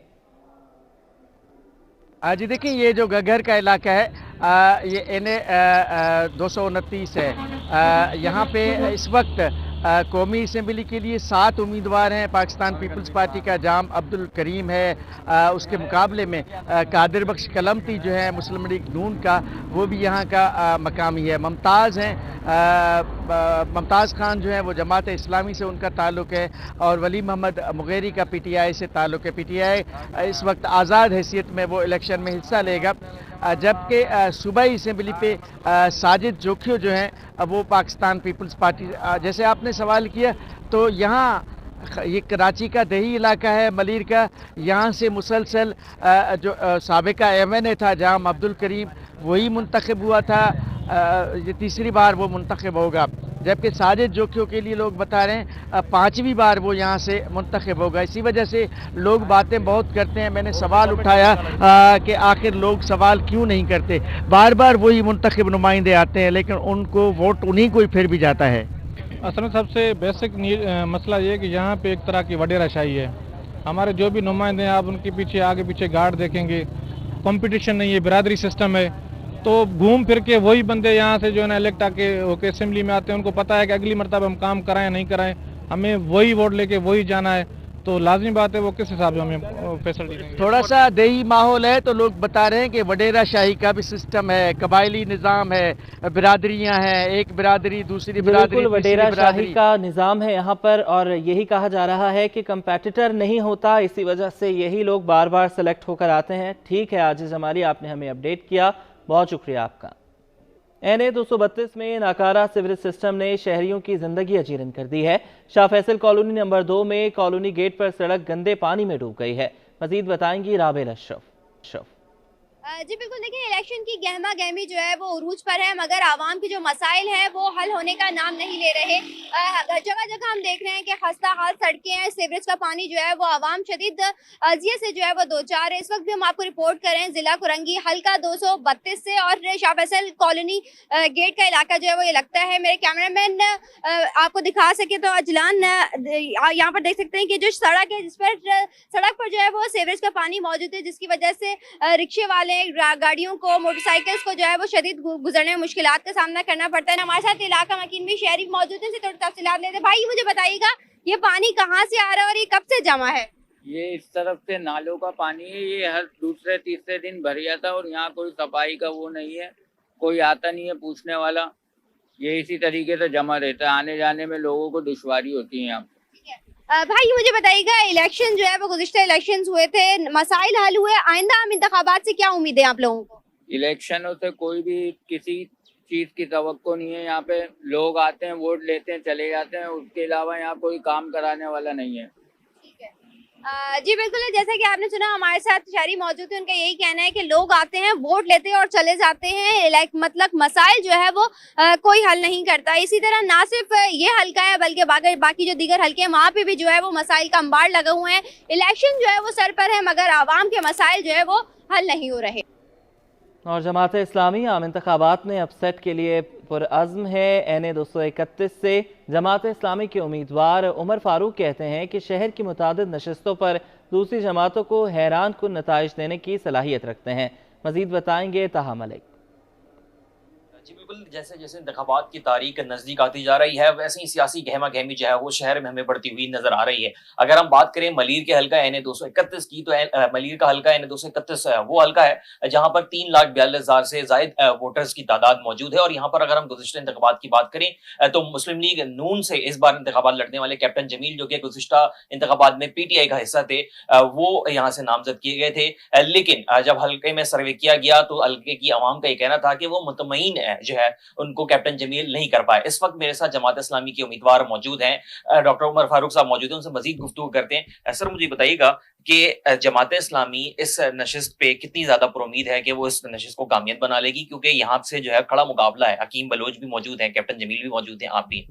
जी देखिए, ये जो गग्गर का इलाका है ये NA 229 है। यहाँ पे इस वक्त कौमी असम्बली के लिए 7 उम्मीदवार हैं। पाकिस्तान पीपल्स पार्टी का जाम अब्दुल करीम है, उसके मुकाबले में कादिर बख्श कलमती जो है मुस्लिम लीग नून का, वो भी यहाँ का मकामी है। मुमताज़ हैं, मुमताज़ खान जो है वो जमात इस्लामी से उनका ताल्लुक़ है, और वली मोहम्मद मुगेरी का PTI से ताल्लुक़ है। PTI इस वक्त आज़ाद हैसियत में वो इलेक्शन में हिस्सा लेगा, जबकि सूबाई असम्बली पे साजिद जोखियो जो हैं वो पाकिस्तान पीपल्स पार्टी। जैसे आपने सवाल किया तो यहाँ ये कराची का दही इलाका है, मलीर का। यहाँ से मुसलसल जो साबिका MNA था जाम अब्दुल करीम, वही मुंतखब हुआ था। ये 3री बार वो मुंतखब होगा, जबकि साजिद जोखियो के लिए लोग बता रहे हैं 5वीं बार वो यहाँ से मुंतखब होगा। इसी वजह से लोग बातें बहुत करते हैं। मैंने सवाल उठाया कि आखिर लोग सवाल क्यों नहीं करते, बार बार वही मुंतखब नुमाइंदे आते हैं लेकिन उनको वोट उन्हीं को ही फिर भी जाता है। असल में सबसे बेसिक मसला ये है कि यहाँ पे एक तरह की वडेराशाही है। हमारे जो भी नुमाइंदे हैं आप उनके पीछे आगे पीछे गार्ड देखेंगे, कंपटीशन नहीं है, बिरादरी सिस्टम है। तो घूम फिर के वही बंदे यहाँ से जो है ना इलेक्ट आके होके असेंबली में आते हैं, उनको पता है कि अगली मरतबा हम काम कराएं नहीं कराएं, हमें वही वोट लेके वही जाना है, तो लाजमी बात है वो किस हिसाब से हमें फैसिलिटी देंगे। थोड़ा सा देही माहौल है तो लोग बता रहे हैं कि वडेरा शाही का भी सिस्टम है, कबायली निज़ाम है, बिरादरियां हैं, एक बिरादरी दूसरी बिरादरी बिल्कुल वडेरा शाही का निज़ाम है यहाँ पर, और यही कहा जा रहा है कि कंपेटिटर नहीं होता, इसी वजह से यही लोग बार बार सेलेक्ट होकर आते हैं। ठीक है आजिज़ जमाली, आपने हमें अपडेट किया, बहुत शुक्रिया आपका। NA 232 में नाकारा सीवरेज सिस्टम ने शहरियों की जिंदगी अजीरन कर दी है। शाह फैसल कॉलोनी नंबर 2 में कॉलोनी गेट पर सड़क गंदे पानी में डूब गई है। मजीद बताएंगी राबेल अशरफ। जी बिल्कुल, देखिए इलेक्शन की गहमा गहमी जो है वो उरूज पर है, मगर आवाम की जो मसाइल हैं वो हल होने का नाम नहीं ले रहे। जगह जगह हम देख रहे हैं कि खस्ता हाल सड़कें हैं, सीवरेज का पानी जो है वो आवाम शदीद अजियत से जो है वो दो चार है। इस वक्त भी हम आपको रिपोर्ट कर रहे हैं जिला कुरंगी हल्का 232 से, और शाह फैसल कॉलोनी गेट का इलाका जो है वो ये लगता है। मेरे कैमरामैन आपको दिखा सके तो अजलान यहाँ पर देख सकते हैं कि जो सड़क है, जिस पर सड़क पर जो है वो सीवरेज का पानी मौजूद है, जिसकी वजह से रिक्शे वाले गाड़ियों को, मोटरसाइकिल्स को जो है वो शदीद गुजरने में मुश्किलात का सामना करना पड़ता है। हमारे साथ इलाका मकीन भी शहरी मौजूद है, थोड़ी तफसीलात लेते हैं। भाई मुझे बताइएगा ये पानी कहाँ से आ रहा है और ये कब से जमा है? ये इस तरफ से नालों का पानी है, ये हर दूसरे तीसरे दिन भर जाता है और यहाँ कोई सफाई का वो नहीं है, कोई आता नहीं है पूछने वाला। ये इसी तरीके से जमा रहता है, आने जाने में लोगों को दुश्वारी होती है यहाँ। भाई मुझे बताइएगा इलेक्शन जो है वो गुज़िश्ता इलेक्शन हुए थे, मसाइल हल हुए, आइंदा आम इंतखाबात से क्या उम्मीद है आप लोगों को? इलेक्शनों से कोई भी किसी चीज की तवक्को नहीं है। यहाँ पे लोग आते हैं, वोट लेते हैं, चले जाते हैं, उसके अलावा यहाँ कोई काम कराने वाला नहीं है। जी बिल्कुल, जैसा कि आपने सुना हमारे साथ शहरी मौजूद है, उनका यही कहना है कि लोग आते हैं, वोट लेते हैं और चले जाते हैं, मतलब मसाइल जो है वो कोई हल नहीं करता। इसी तरह ना सिर्फ ये हल्का है बल्कि बाकी जो दीगर हल्के हैं वहाँ पे भी जो है वो मसाइल का अंबार लगे हुए हैं। इलेक्शन जो है वो सर पर है, मगर आवाम के मसाइल जो है वो हल नहीं हो रहे। और जमात इस्लामी आम इंतखाबात में अपसेट के लिए पुरअज़्म है। NA 231 से जमात इस्लामी के उम्मीदवार उमर फारूक कहते हैं कि शहर की मुतादिद नशस्तों पर दूसरी जमातों को हैरान कुन नताइज देने की सलाहियत रखते हैं। मजीद बताएंगे ताहा मलिक। जी बिल्कुल, जैसे जैसे इंतखाबात की तारीख नज़दीक आती जा रही है, वैसे ही सियासी गहमा गहमी जो है वो शहर में हमें बढ़ती हुई नजर आ रही है। अगर हम बात करें मलीर के हल्का NA 231 की, तो मलीर का हल्का NA 231 वो हल्का है जहां पर 3,42,000 से जायद वोटर्स की तादाद मौजूद है। और यहाँ पर अगर हम गुज़िश्ता इंतखाबात की बात करें तो मुस्लिम लीग नून से इस बार इंतखाबात लड़ने वाले कैप्टन जमील, जो कि गुज़िश्ता इंतखाबात में PTI का हिस्सा थे, वो यहाँ से नामजद किए गए थे। लेकिन जब हल्के में सर्वे किया गया तो हल्के की आवाम का ये कहना था कि वो मुतमईन जो है उनको कैप्टन जमील नहीं कर पाए। इस वक्त मेरे साथ जमात इस्लामी के उम्मीदवार मौजूद हैं, डॉक्टर उमर फारूक साहब मौजूद हैं, उनसे मजीद गुफ्तगू करते हैं। सर मुझे बताइएगा कि जमात इस्लामी इस नशिस्त पे कितनी ज्यादा उम्मीद है कि वो इस नशिस्त को कामयाब बना लेगी, क्योंकि यहाँ से जो है खड़ा मुकाबला है, हकीम बलोच भी मौजूद है, कैप्टन जमील भी मौजूद है, आप भी।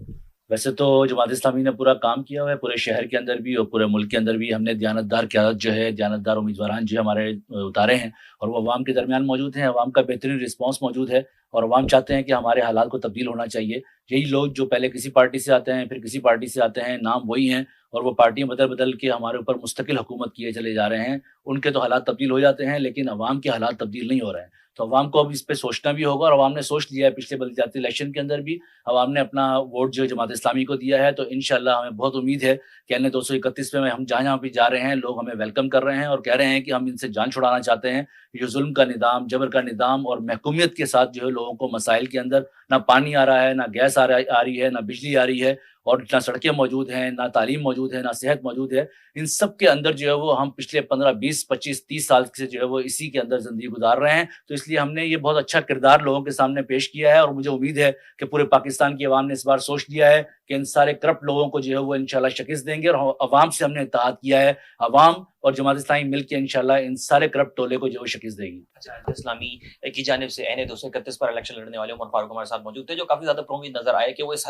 वैसे तो जमात इस्लामी ने पूरा काम किया हुआ है, पूरे शहर के अंदर भी और पूरे मुल्क के अंदर भी हमने दयानतदार क़यादत जो है, दयानतदार उम्मीदवारान जो हमारे उतारे हैं और वो अवाम के दरमियान मौजूद हैं। अवाम का बेहतरीन रिस्पांस मौजूद है और अवाम चाहते हैं कि हमारे हालात को तब्दील होना चाहिए। यही लोग जो पहले किसी पार्टी से आते हैं, फिर किसी पार्टी से आते हैं, नाम वही हैं और वो पार्टियां बदल बदल के हमारे ऊपर मुस्तकिल हुकूमत किए चले जा रहे हैं। उनके तो हालात तब्दील हो जाते हैं, लेकिन अवाम के हालात तब्दील नहीं हो रहे हैं। तो अवाम को अब इस पे सोचना भी होगा और अवाम ने सोच लिया है। पिछले बलदियाती इलेक्शन के अंदर भी अवाम ने अपना वोट जो जमात इस्लामी को दिया है, तो इंशाल्लाह हमें बहुत उम्मीद है कि NA 231 में हम जहाँ भी जा रहे हैं, लोग हमें वेलकम कर रहे हैं और कह रहे हैं कि हम इनसे जान छुड़ाना चाहते हैं। ये जुल्म का निज़ाम, जबर का निज़ाम और महकूमियत के साथ जो है लोगों को मसाइल के अंदर ना पानी आ रहा है, ना गैस आ रही है, ना बिजली आ रही है और ना सड़कें मौजूद हैं, ना तालीम मौजूद है, ना सेहत मौजूद है। इन सब के अंदर जो है वो हम पिछले 15, 20, 25, 30 साल से जो है वो इसी के अंदर जिंदगी गुजार रहे हैं। तो इसलिए हमने ये बहुत अच्छा किरदार लोगों के सामने पेश किया है और मुझे उम्मीद है कि पूरे पाकिस्तान की आवाम ने इस बार सोच लिया है कि इन सारे करप्ट लोगों को जो है वो इंशाल्लाह शिकस्त देंगे और अवाम से हमने इत्तेहाद किया है। अवाम और जमात इस्लामी मिलकर इंशाल्लाह इन सारे करप्ट टोले को जो है शिकस्त देगी। इस्लामी की जानिब से NA 231 पर इलेक्शन लड़ने वाले उमर फारूक हमारे साथ मौजूद थे, जो काफी ज्यादा उम्मीद नजर आए कि वो इस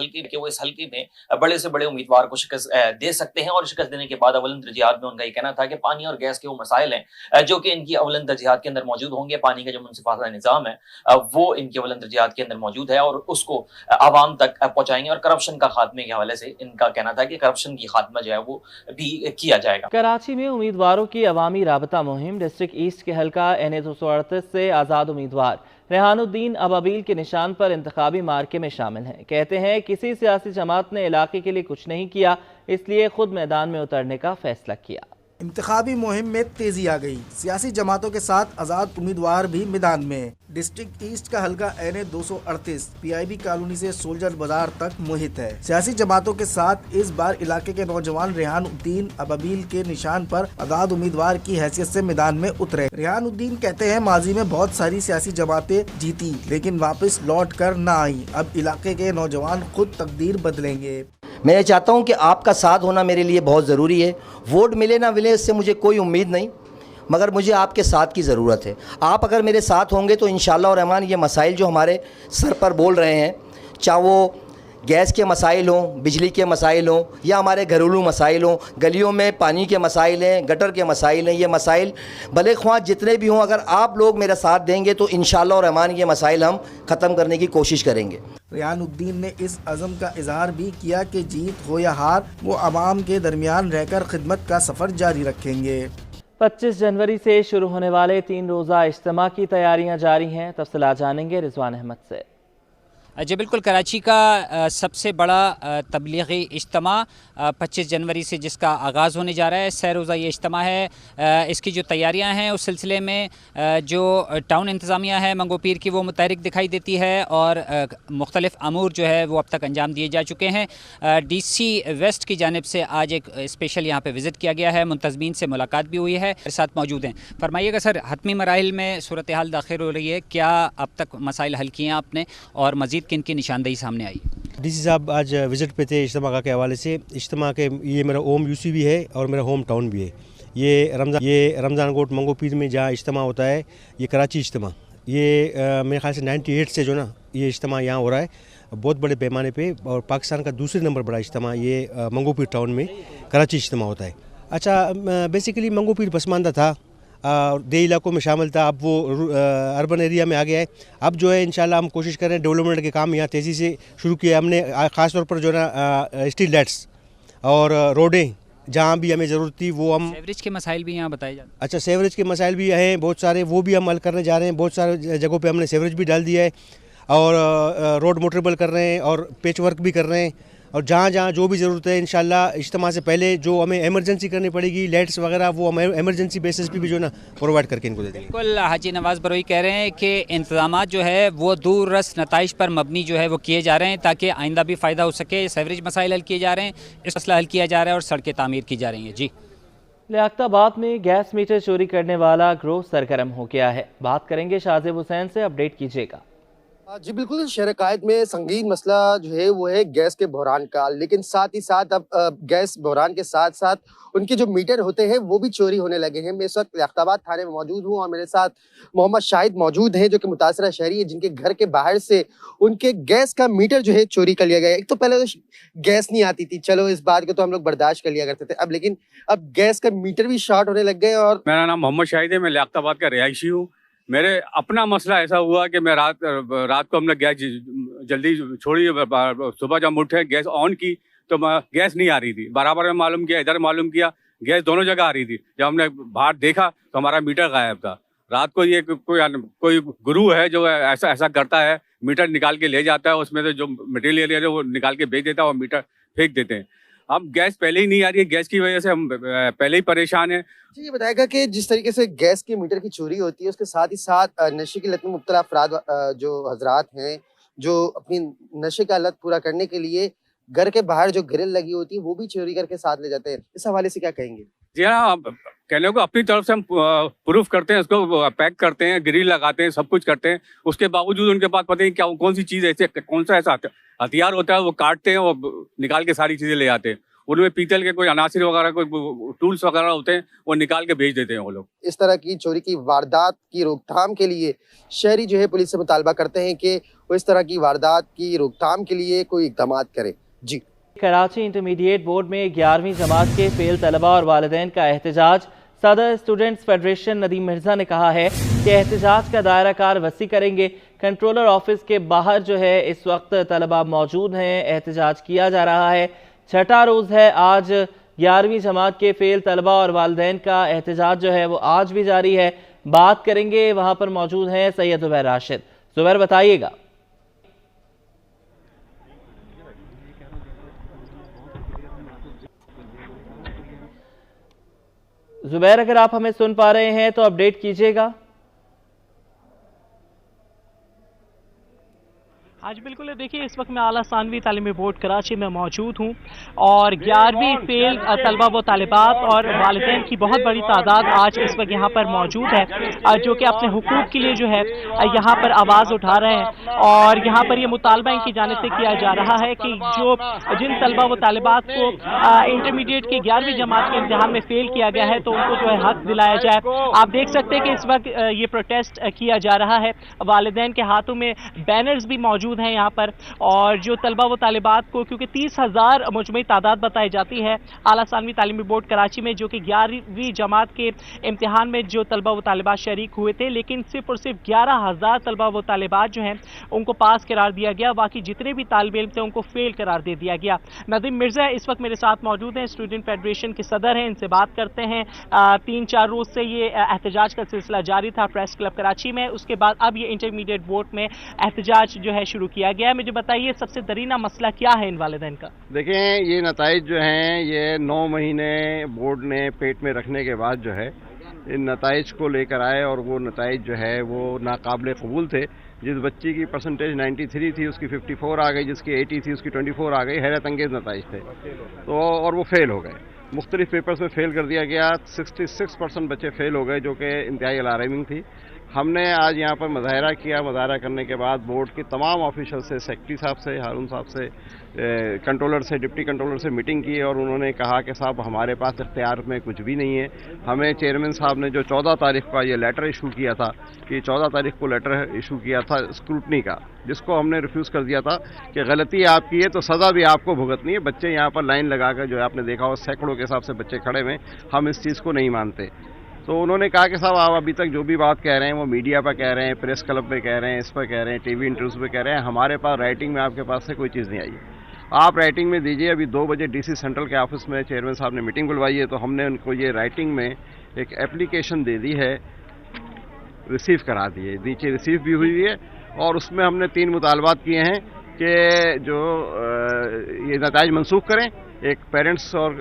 हल्के में बड़े से बड़े उम्मीदवार को शिकस्त दे सकते हैं। और शिकस्त देने के बाद अवलन तरजीहात में उनका ये कहना था कि पानी और गैस के वो मसाइल हैं जो कि इनकी अवलन तरजीहात के अंदर मौजूद होंगे। पानी का जो मुनसिफाना निज़ाम है वो इनकी अवलन तरजीहात के अंदर मौजूद है और उसको आवाम तक पहुंचाएंगे। और करप्शन का खात्मे के हवाले से इनका कहना था कि करप्शन की खात्मा जो है वो भी किया जाएगा। कराची में उम्मीदवारों की अवामी राबता मुहिम। डिस्ट्रिक्ट ईस्ट के हल्का NA 238 से आज़ाद उम्मीदवार रेहानुद्दीन अबाबील के निशान पर इंतखाबी मार्के में शामिल हैं। कहते हैं किसी सियासी जमात ने इलाके के लिए कुछ नहीं किया, इसलिए खुद मैदान में उतरने का फैसला किया। इंतखाबी मुहिम में तेजी आ गई। सियासी जमातों के साथ आज़ाद उम्मीदवार भी मैदान में। डिस्ट्रिक्ट ईस्ट का हल्का NA 238 PIB कॉलोनी से सोल्जर बाजार तक मुहित है। सियासी जमातों के साथ इस बार इलाके के नौजवान रेहानुद्दीन अबाबील के निशान पर आज़ाद उम्मीदवार की हैसियत से मैदान में उतरे। रेहानुद्दीन कहते हैं माजी में बहुत सारी सियासी जमातें जीती लेकिन वापस लौट कर न आई। अब इलाके के नौजवान खुद तकदीर बदलेंगे। मैं चाहता हूं कि आपका साथ होना मेरे लिए बहुत ज़रूरी है। वोट मिले ना मिले इससे मुझे कोई उम्मीद नहीं, मगर मुझे आपके साथ की ज़रूरत है। आप अगर मेरे साथ होंगे तो इंशाअल्लाह और रहमान ये मसाइल जो हमारे सर पर बोल रहे हैं, चाहे वो गैस के मसाइल हों, बिजली के मसाइल हों या हमारे घरेलू मसाइल हों, गलियों में पानी के मसाइल हैं, गटर के मसाइल हैं, ये मसाइल भले ख्वाह जितने भी हों, अगर आप लोग मेरा साथ देंगे तो इंशाअल्लाह और रहमान ये मसाइल हम ख़त्म करने की कोशिश करेंगे। रेहानुद्दीन ने इस अज़म का इजहार भी किया कि जीत हो या हार वो आवाम के दरमियान रहकर खिदमत का सफ़र जारी रखेंगे। 25 जनवरी से शुरू होने वाले 3 रोज़ा इज्तिमा की तैयारियां जारी हैं। तफसीलात जानेंगे रिजवान अहमद से। जी बिल्कुल, कराची का सबसे बड़ा तबलीगी इज्तिमा 25 जनवरी से जिसका आगाज़ होने जा रहा है, 6 रोज़ा ये इज्तिमा है। इसकी जो तैयारियां हैं उस सिलसिले में जो टाउन इंतज़ामिया है मंगो पीर की वो मुतहरिक दिखाई देती है और मुख्तलिफ़ अमूर जो है वो अब तक अंजाम दिए जा चुके हैं। DC वेस्ट की जानिब से आज एक स्पेशल यहाँ पर विज़िट किया गया है, मुंतज़मीन से मुलाकात भी हुई है, मेरे साथ मौजूद हैं। फरमाइएगा सर, हतमी मराहिल में सूरत हाल दाखिल हो रही है, क्या अब तक मसाइल हल किए हैं आपने और मज़ीद किन की निशानदेही सामने आई? DC साहब आज विज़िट पे थे इज्तिमा के हवाले से। इज्तिमा के ये मेरा होम UC भी है और मेरा होम टाउन भी है। ये रमज़ान कोट मंगो पीर में जहाँ इज्तिमा होता है, ये कराची इज्तिमा, ये मेरे ख्याल से 98 से जो ना ये इज्तिमा यहाँ हो रहा है बहुत बड़े पैमाने पे, और पाकिस्तान का दूसरे नंबर बड़ा इज्तिमा ये मंगो पीर टाउन में कराची इज्तिमा होता है। अच्छा, बेसिकली मंगो पीर पसमानदा था, देही इलाकों में शामिल था, अब वो अर्बन एरिया में आ गया है। अब जो है इंशाल्लाह हम कोशिश करें, डेवलपमेंट के काम यहाँ तेज़ी से शुरू किया हमने, ख़ास तौर पर जो ना स्ट्रीट लाइट्स और रोडें जहाँ भी हमें ज़रूरत थी वो हम। सेवरेज के मसाइल भी यहाँ बताए जाते हैं। अच्छा, सेवरेज के मसाइल भी हैं बहुत सारे, वो भी हम हल करने जा रहे हैं। बहुत सारे जगहों पे हमने सेवरेज भी डाल दिया है और रोड मोटरेबल कर रहे हैं और पेच वर्क भी कर रहे हैं। और जहाँ जहाँ जो भी ज़रूरत है इंशाल्लाह इज्तिमा से पहले जो हमें एमरजेंसी करनी पड़ेगी, लाइट्स वगैरह, वो हम एमरजेंसी बेसिस पे भी जो ना प्रोवाइड करके इनको दे देंगे। बिल्कुल, हाजी नवाज़ बरोई कह रहे हैं कि इंतजामात जो है वो दूर रस नताइज पर मबनी जो है वो किए जा रहे हैं ताकि आइंदा भी फ़ायदा हो सके। सेवरेज मसाइल हल किए जा रहे हैं, इस मसला हल किया जा रहा है और सड़कें तामीर की जा रही हैं। जी, लियाकताबाद में गैस मीटर चोरी करने वाला गिरोह सरगर्म हो गया है। बात करेंगे शाहजेब हुसैन से, अपडेट कीजिएगा। जी बिल्कुल, शहर कायद में संगीन मसला जो है वो है गैस के बहरान का, लेकिन साथ ही साथ अब गैस बहरान के साथ साथ उनके जो मीटर होते हैं वो भी चोरी होने लगे हैं। मैं इस वक्त लियाकताबाद थाने में मौजूद हूँ और मेरे साथ मोहम्मद शाहिद मौजूद हैं जो कि मुतासरा शहरी है, जिनके घर के बाहर से उनके गैस का मीटर जो है चोरी कर लिया गया। एक तो पहले तो गैस नहीं आती थी, चलो इस बात को तो हम लोग बर्दाश्त कर लिया करते थे, लेकिन अब गैस का मीटर भी शॉर्ट होने लग गए। और मेरा नाम मोहम्मद शाहिद है, मैं लियाकताबाद का रिहायशी हूँ। मेरे अपना मसला ऐसा हुआ कि मैं रात को हमने गैस जल्दी छोड़ी, सुबह जब उठे गैस ऑन की तो गैस नहीं आ रही थी। बराबर में मालूम किया, इधर मालूम किया, गैस दोनों जगह आ रही थी। जब हमने बाहर देखा तो हमारा मीटर गायब था। रात को ये कोई गुरु है जो ऐसा करता है, मीटर निकाल के ले जाता है, उसमें से जो मटेरियल है वो निकाल के बेच देता है और मीटर फेंक देते हैं। अब गैस पहले ही नहीं आ रही है, गैस की वजह से हम पहले ही परेशान हैं। जी, ये बताएगा कि जिस तरीके से गैस के मीटर की चोरी होती है उसके साथ ही साथ नशे की लत में मुब्तला अफराद जो हजरात हैं जो अपनी नशे का लत पूरा करने के लिए घर के बाहर जो ग्रिल लगी होती है वो भी चोरी करके साथ ले जाते हैं। इस हवाले से क्या कहेंगे? जी हाँ, कहने को अपनी तरफ से हम प्रूफ करते हैं, उसको पैक करते हैं, ग्रिल लगाते हैं, सब कुछ करते हैं। उसके बावजूद उनके पास पता नहीं क्या कौन सी चीज़ ऐसे, कौन सा ऐसा हथियार होता है वो काटते हैं और निकाल के सारी चीज़ें ले आते हैं। उनमें पीतल के कोई अनासिर वगैरह, कोई टूल्स वगैरह होते हैं, वो निकाल के भेज देते हैं वो लोग। इस तरह की चोरी की वारदात की रोकथाम के लिए शहरी जो है पुलिस से मुतालबा करते हैं कि वो इस तरह की वारदात की रोकथाम के लिए कोई इक़दाम करे। जी, कराची इंटरमीडिएट बोर्ड में 11वीं जमात के फेल तलबा और वालिदैन का एहतजाज। सदर स्टूडेंट्स फेडरेशन नदीम मिर्जा ने कहा है कि एहतजाज का दायरा कार वसी करेंगे। कंट्रोलर ऑफिस के बाहर जो है इस वक्त तलबा मौजूद हैं, एहतजाज किया जा रहा है। छठा रोज़ है आज 11वीं जमात के फेल तलबा और वालिदैन का एहतजाज जो है वो आज भी जारी है। बात करेंगे, वहाँ पर मौजूद हैं सैयद उबैर राशिद। जुबैर बताइएगा। जुबैर, अगर आप हमें सुन पा रहे हैं तो अपडेट कीजिएगा। आज बिल्कुल देखिए, इस वक्त मैं आला सानवी तालीमी बोर्ड कराची में मौजूद हूं और 11वीं फेल तलबा व तालिबात और वालिदैन की बहुत बड़ी तादाद आज इस वक्त यहां पर मौजूद है, जो कि अपने हुकूक के लिए जो है यहां पर आवाज़ उठा रहे हैं। और यहां पर ये मुतालबा इनकी जानिब से किया जा रहा है कि जो जिन तलबा व तालिबात को इंटरमीडिएट की 11वीं जमात के इम्तिहान में फेल किया गया है तो उनको जो है हक दिलाया जाए। आप देख सकते हैं कि इस वक्त ये प्रोटेस्ट किया जा रहा है, वालिदैन के हाथों में बैनर्स भी मौजूद हैं यहाँ पर। और जो तलबा व तालिबात को, क्योंकि 30,000 मुजमई तादाद बताई जाती है आला सानवी तालीमी बोर्ड कराची में, जो कि 11वीं जमात के इम्तिहान में जो तलबा व तालिबात शरीक हुए थे, लेकिन सिर्फ और सिर्फ 11,000 तलबा व तालिबात जो हैं उनको पास करार दिया गया, बाकी जितने भी तालिब इल्म थे उनको फेल करार दे दिया गया। नदीम मिर्जा इस वक्त मेरे साथ मौजूद हैं, स्टूडेंट फेडरेशन के सदर हैं, इनसे बात करते हैं। 3-4 रोज से ये एहतजाज का सिलसिला जारी था प्रेस क्लब कराची में, उसके बाद अब ये इंटरमीडिएट बोर्ड में एहतजाज जो है शुरू किया गया है। मुझे बताइए सबसे दरीना मसला क्या है इन वालिदैन का? देखें, ये नताइज जो हैं ये 9 महीने बोर्ड ने पेट में रखने के बाद जो है इन नताइज को लेकर आए और वो नताइज जो है वो नाकाबिल कबूल थे। जिस बच्ची की परसेंटेज 93 थी उसकी 54 आ गई, जिसकी 80 थी उसकी 24 आ गई। हैरत अंगेज नताइज थे तो, और वो फेल हो गए, मुख्तलिफ पेपर्स में फेल कर दिया गया। 66% बच्चे फेल हो गए, जो कि इंतहाई अलार्मिंग थी। हमने आज यहाँ पर मुजाहरा किया। मुजाहरा करने के बाद बोर्ड के तमाम ऑफिशियल से, सेक्रेटरी साहब से, हारून साहब से, कंट्रोलर से, डिप्टी कंट्रोलर से मीटिंग की और उन्होंने कहा कि साहब हमारे पास इख्तियार में कुछ भी नहीं है। हमें चेयरमैन साहब ने जो 14 तारीख का ये लेटर इशू किया था, कि 14 तारीख को लेटर इशू किया था स्क्रूटनी का, जिसको हमने रिफ्यूज़ कर दिया था कि गलती आपकी है तो सज़ा भी आपको भुगतनी है। बच्चे यहाँ पर लाइन लगाकर जो है आपने देखा हो सैकड़ों के हिसाब से बच्चे खड़े हुए, हम इस चीज़ को नहीं मानते। तो उन्होंने कहा कि साहब आप अभी तक जो भी बात कह रहे हैं वो मीडिया पर कह रहे हैं, प्रेस क्लब पे कह रहे हैं, इस पर कह रहे हैं, टीवी इंटरव्यूज पे कह रहे हैं, हमारे पास राइटिंग में आपके पास से कोई चीज़ नहीं आई। आप राइटिंग में दीजिए। अभी 2 बजे डीसी सेंट्रल के ऑफिस में चेयरमैन साहब ने मीटिंग बुलवाई है, तो हमने उनको ये राइटिंग में एक एप्लीकेशन दे दी है, रिसीव करा दी है, नीचे रिसीव भी हुई है। और उसमें हमने 3 मुतालबात किए हैं कि जो ये नताइज मनसूख करें, एक पेरेंट्स और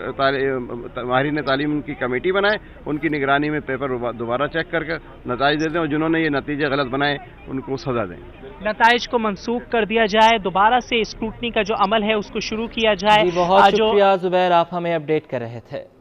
माहिरीन तालीम की कमेटी बनाए, उनकी निगरानी में पेपर दोबारा चेक करके नताइज दे दें और जिन्होंने ये नतीजे गलत बनाए उनको सजा दें। नताइज को मनसूख कर दिया जाए, दोबारा से स्क्रूटनी का जो अमल है उसको शुरू किया जाए। बहुत शुक्रिया जुबैर, आप हमें अपडेट कर रहे थे।